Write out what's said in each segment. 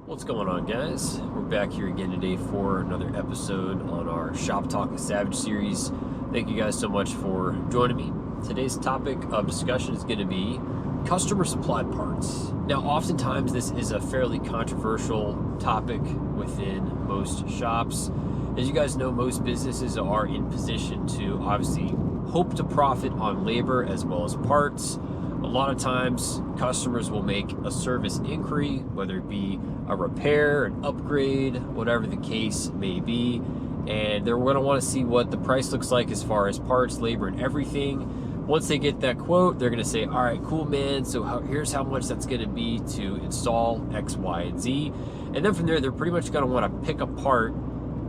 What's going on, guys? We're back here again today for another episode on our Shop Talk with Savage series. Thank you guys so much for joining me. Today's topic of discussion is going to be customer supplied parts. Now, oftentimes this is a fairly controversial topic within most shops. As you guys know, most businesses are in position to obviously hope to profit on labor as well as parts. A lot of times, customers will make a service inquiry, whether it be a repair, an upgrade, whatever the case may be, and they're going to want to see what the price looks like as far as parts, labor, and everything. Once they get that quote, they're going to say, all right, cool, man, so here's how much that's going to be to install X, Y, and Z. And then from there, they're pretty much going to want to pick apart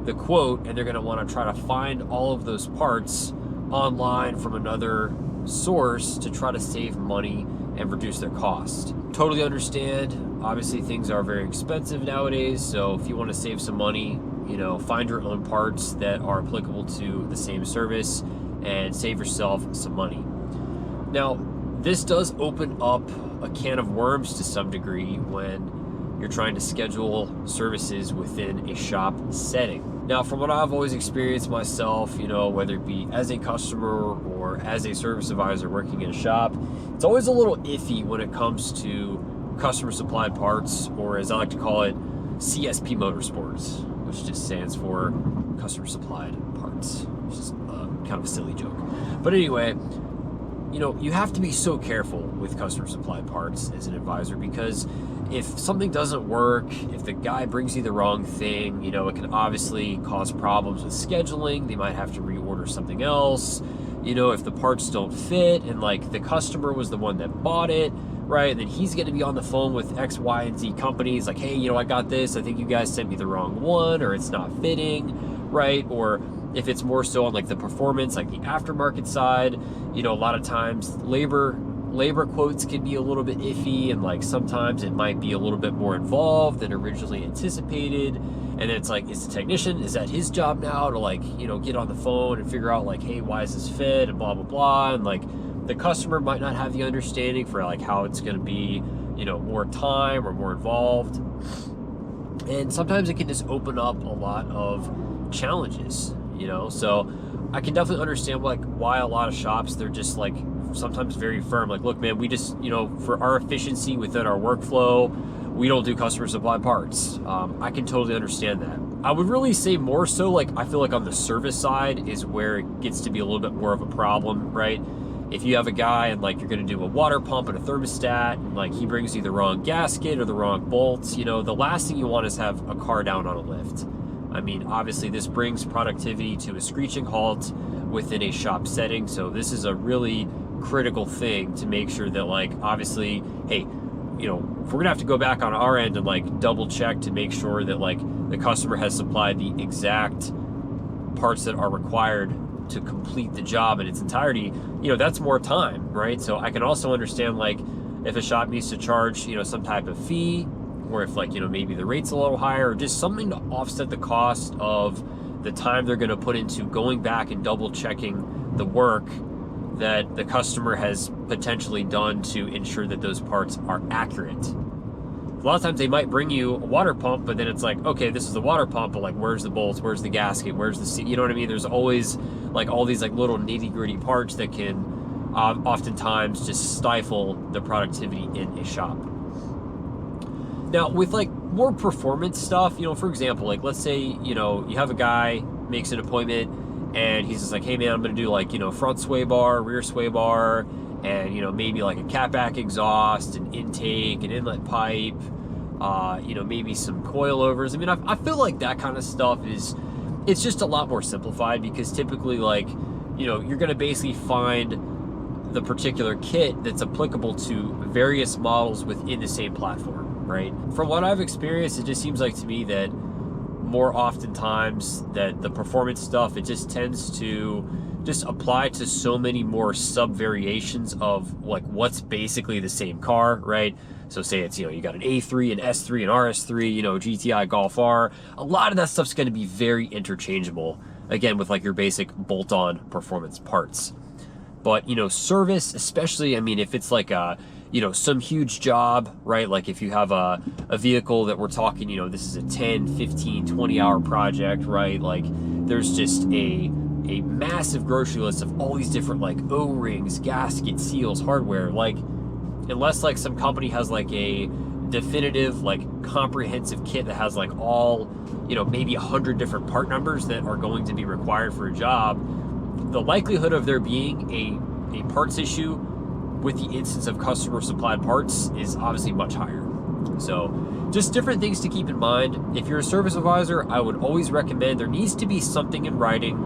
the quote, and they're going to want to try to find all of those parts online from another source to try to save money and reduce their cost. Totally understand. Obviously, things are very expensive nowadays, so if you want to save some money, find your own parts that are applicable to the same service and save yourself some money. Now, this does open up a can of worms to some degree when you're trying to schedule services within a shop setting. Now, from what I've always experienced myself, whether it be as a customer or as a service advisor working in a shop, it's always a little iffy when it comes to customer supplied parts, or as I like to call it, CSP Motorsports, which just stands for customer supplied parts, which is kind of a silly joke. But anyway, you have to be so careful with customer supplied parts as an advisor, because if something doesn't work, if the guy brings you the wrong thing, it can obviously cause problems with scheduling. They might have to reorder something else. If the parts don't fit and the customer was the one that bought it, right? And then he's going to be on the phone with X, Y, and Z companies like, hey, I got this. I think you guys sent me the wrong one, or it's not fitting, right? Or if it's more so on the performance, the aftermarket side, a lot of times labor quotes can be a little bit iffy, and sometimes it might be a little bit more involved than originally anticipated. And then it's is the technician, is that his job now to get on the phone and figure out hey, why is this fit, and blah blah blah, and the customer might not have the understanding for how it's going to be more time or more involved. And sometimes it can just open up a lot of challenges, so I can definitely understand why a lot of shops, they're just sometimes very firm, look, man, we just for our efficiency within our workflow, we don't do customer supplied parts. I can totally understand that. I would really say more so I feel on the service side is where it gets to be a little bit more of a problem, right? If you have a guy and you're going to do a water pump and a thermostat, and he brings you the wrong gasket or the wrong bolts, the last thing you want is have a car down on a lift. I mean, obviously this brings productivity to a screeching halt within a shop setting. So this is a really critical thing to make sure that obviously, hey, if we're gonna have to go back on our end and double check to make sure that the customer has supplied the exact parts that are required to complete the job in its entirety, that's more time, right? So I can also understand if a shop needs to charge some type of fee, or if maybe the rate's a little higher, or just something to offset the cost of the time they're going to put into going back and double checking the work that the customer has potentially done to ensure that those parts are accurate. A lot of times they might bring you a water pump, but then it's okay, this is the water pump, but where's the bolts, where's the gasket, where's the seat, you know what I mean? There's always all these little nitty gritty parts that can oftentimes just stifle the productivity in a shop. Now, with more performance stuff, for example, let's say, you have a guy makes an appointment and he's just hey man, I'm going to do front sway bar, rear sway bar, and, maybe a catback exhaust, an intake, an inlet pipe, maybe some coilovers. I mean, I feel that kind of stuff it's just a lot more simplified, because typically you're going to basically find the particular kit that's applicable to various models within the same platform. Right? From what I've experienced, it just seems to me that more oftentimes that the performance stuff, it just tends to just apply to so many more sub variations of what's basically the same car, right? So say it's, you got an A3, an S3, an RS3, GTI Golf R. A lot of that stuff's going to be very interchangeable, again, with your basic bolt-on performance parts. But, service, especially, I mean, if it's some huge job, right? Like if you have a vehicle that we're talking, this is a 10, 15, 20 hour project, right? Like there's just a massive grocery list of all these different like O-rings, gaskets, seals, hardware. Like unless like some company has like a definitive like comprehensive kit that has like all, maybe 100 different part numbers that are going to be required for a job, the likelihood of there being a parts issue with the instance of customer supplied parts is obviously much higher. So just different things to keep in mind. If you're a service advisor, I would always recommend there needs to be something in writing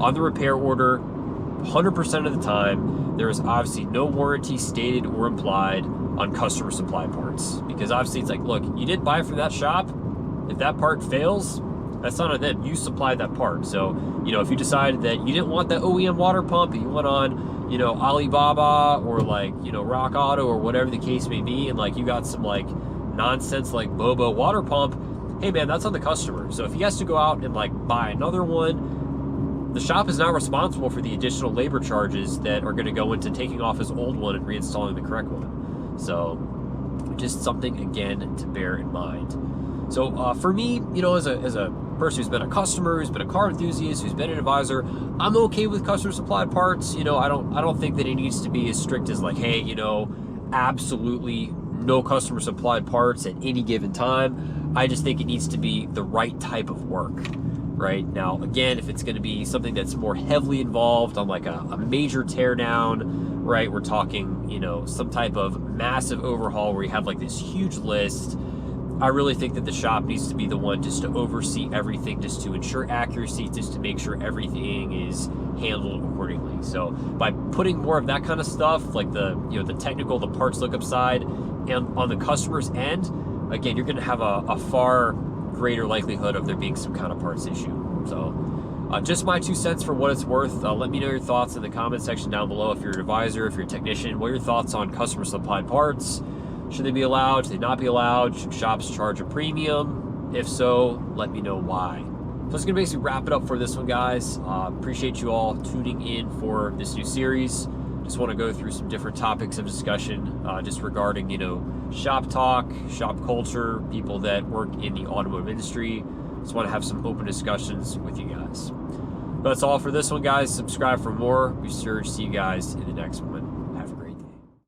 on the repair order. 100% of the time, there is obviously no warranty stated or implied on customer supplied parts, because obviously it's like, look, you did buy from that shop. If that part fails, that's not on them. You supplied that part. So, if you decided that you didn't want that OEM water pump, and you went on, Alibaba or like, Rock Auto or whatever the case may be, and like you got some like nonsense like Bobo water pump, hey man, that's on the customer. So if he has to go out and like buy another one, the shop is not responsible for the additional labor charges that are going to go into taking off his old one and reinstalling the correct one. So just something again to bear in mind. So for me, as a person who's been a customer, who's been a car enthusiast, who's been an advisor, I'm okay with customer supplied parts. I don't think that it needs to be as strict as like, hey, absolutely no customer supplied parts at any given time. I just think it needs to be the right type of work. Right now, again, if it's going to be something that's more heavily involved on like a major teardown, right? We're talking, some type of massive overhaul where you have like this huge list. I really think that the shop needs to be the one just to oversee everything, just to ensure accuracy, just to make sure everything is handled accordingly. So by putting more of that kind of stuff, like the technical, the parts lookup side, and on the customer's end, again, you're going to have a far greater likelihood of there being some kind of parts issue. So just my 2 cents for what it's worth. Let me know your thoughts in the comment section down below. If you're an advisor, if you're a technician, what are your thoughts on customer supplied parts? Should they be allowed? Should they not be allowed? Should shops charge a premium? If so, let me know why. So it's going to basically wrap it up for this one, guys. Appreciate you all tuning in for this new series. Just want to go through some different topics of discussion just regarding, shop talk, shop culture, people that work in the automotive industry. Just want to have some open discussions with you guys. But that's all for this one, guys. Subscribe for more. Be sure to see you guys in the next one.